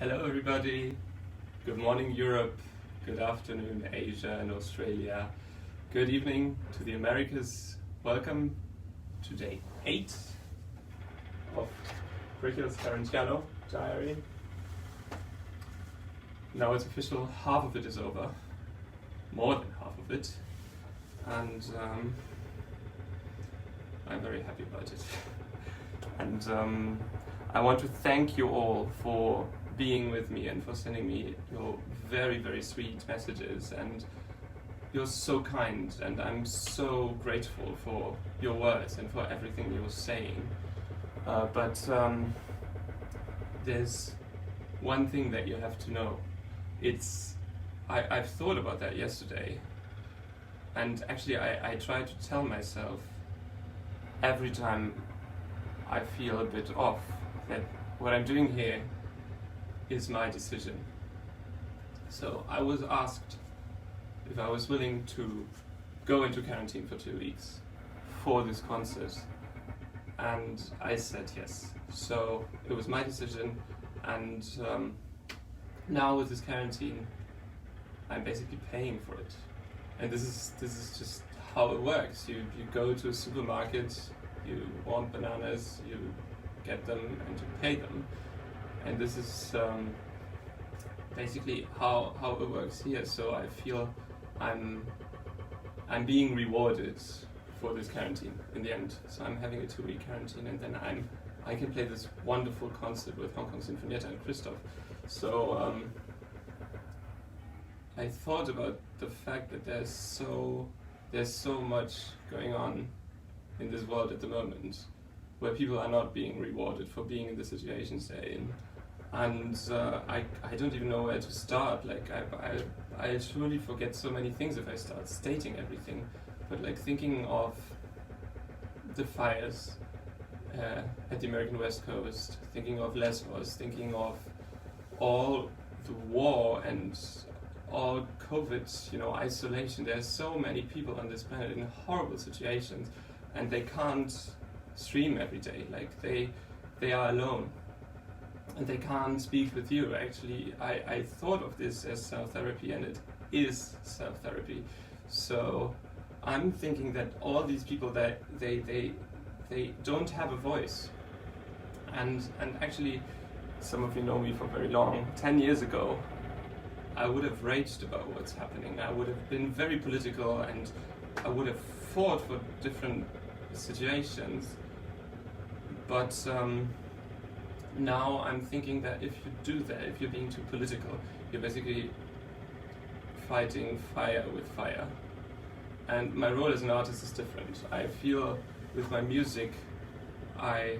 Hello everybody, good morning Europe, good afternoon Asia and Australia, good evening to the Americas. Welcome to day 8 of Krichel's Quarantiano diary. Now it's official, half of it is over, more than half of it, and I'm very happy about it. And I want to thank you all for being with me and for sending me your very, very sweet messages, and you're so kind, and I'm so grateful for your words and for everything you're saying. But there's one thing that you have to know. I've thought about that yesterday, and actually I try to tell myself every time I feel a bit off that what I'm doing here is my decision. So I was asked if I was willing to go into quarantine for 2 weeks for this concert, and I said yes. So it was my decision, and now with this quarantine I'm basically paying for it. And this is just how it works. You go to a supermarket, you want bananas, you get them and you pay them. And this is basically how it works here. So I feel I'm being rewarded for this quarantine in the end. So I'm having a 2-week quarantine, and then I can play this wonderful concert with Kong Sinfonietta and I. So I thought about the fact that there's so much going on in this world at the moment, where people are not being rewarded for being in the situations they're in. And I don't even know where to start. Like I truly forget so many things if I start stating everything. But like thinking of the fires at the American West Coast, thinking of Lesbos, thinking of all the war and all COVID, isolation. There's so many people on this planet in horrible situations, and they can't stream every day. Like they are alone. And they can't speak with you. Actually, I thought of this as self-therapy, and it is self-therapy. So I'm thinking that all these people, that they don't have a voice. And actually, some of you know me for very long. 10 years ago, I would have raged about what's happening. I would have been very political, and I would have fought for different situations. But now I'm thinking that if you do that, if you're being too political, you're basically fighting fire with fire. And my role as an artist is different. I feel with my music, I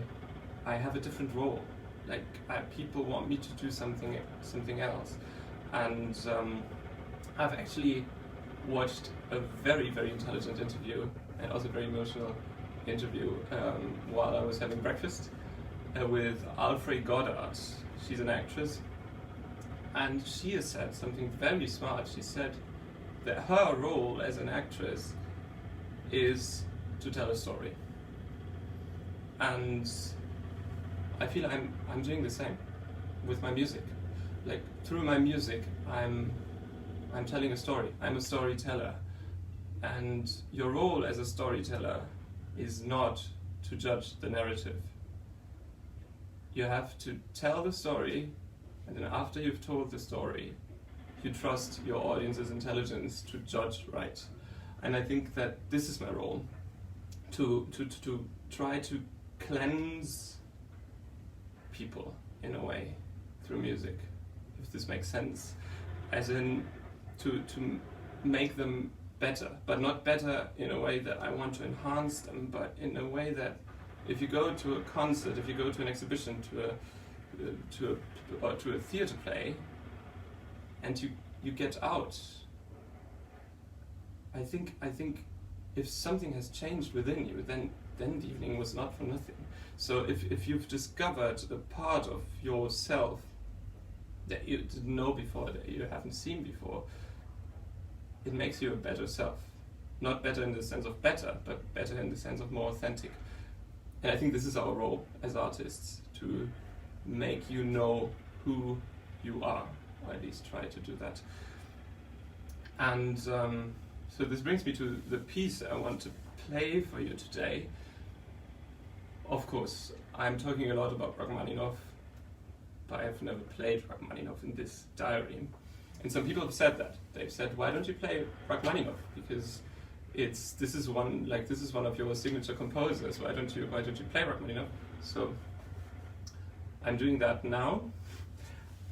have a different role. Like people want me to do something else. And I've actually watched a very, very intelligent interview, and also very emotional interview while I was having breakfast with Alfred Goddard. She's an actress, and she has said something very smart. She said that her role as an actress is to tell a story, and I feel I'm doing the same with my music. Like through my music, I'm telling a story. I'm a storyteller, and your role as a storyteller is not to judge the narrative. You have to tell the story, and then after you've told the story, you trust your audience's intelligence to judge right. And I think that this is my role, to try to cleanse people in a way through music, if this makes sense. As in to make them better, but not better in a way that I want to enhance them, but in a way that if you go to a concert, if you go to an exhibition, to a theater play, and you get out, I think if something has changed within you, then the evening was not for nothing. So if you've discovered a part of yourself that you didn't know before, that you haven't seen before, it makes you a better self. Not better in the sense of better, but better in the sense of more authentic. And I think this is our role as artists, to make you know who you are, or at least try to do that. And so this brings me to the piece I want to play for you today. Of course, I'm talking a lot about Rachmaninov, but I have never played Rachmaninov in this diary. And some people have said that. They've said, why don't you play Rachmaninov? Because this is one of your signature composers. Why don't you play Rachmaninov? So I'm doing that now.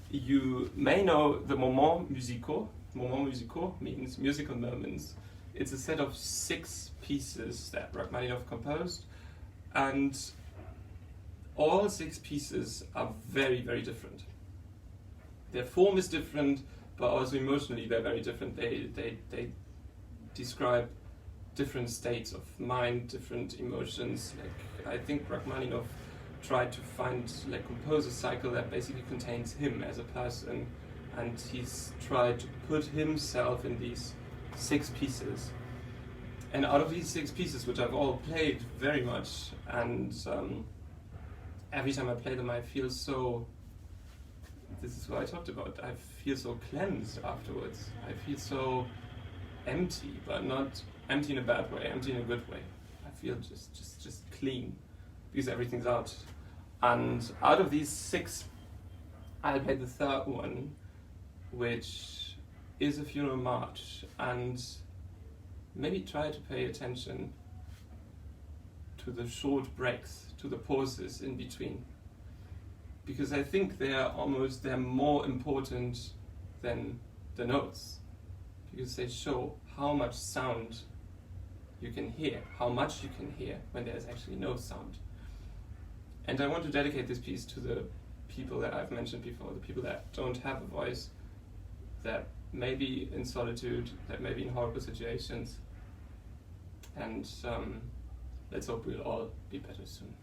You may know the moments musicaux. Moments musicaux means musical moments. It's a set of 6 pieces that Rachmaninov composed, and all 6 pieces are very, very different. Their form is different, but also emotionally they're very different. They describe different states of mind, different emotions. Like, I think Rachmaninov tried to compose a cycle that basically contains him as a person, and he's tried to put himself in these 6 pieces. And out of these 6 pieces, which I've all played very much, and every time I play them I feel so, this is what I talked about, I feel so cleansed afterwards. I feel so empty, but not empty in a bad way, empty in a good way. I feel just clean, because everything's out. And out of these 6, I played the 3rd one, which is a funeral march, and maybe try to pay attention to the short breaks, to the pauses in between, because I think they're more important than the notes, because they show how much sound you can hear, how much you can hear when there's actually no sound. And I want to dedicate this piece to the people that I've mentioned before, the people that don't have a voice, that may be in solitude, that may be in horrible situations, and let's hope we'll all be better soon.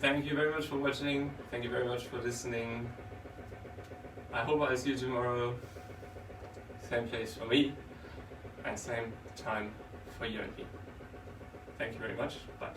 thank you very much for watching. Thank you very much for listening. I hope I'll see you tomorrow. Same place for me, and same time for you and me. Thank you very much. Bye.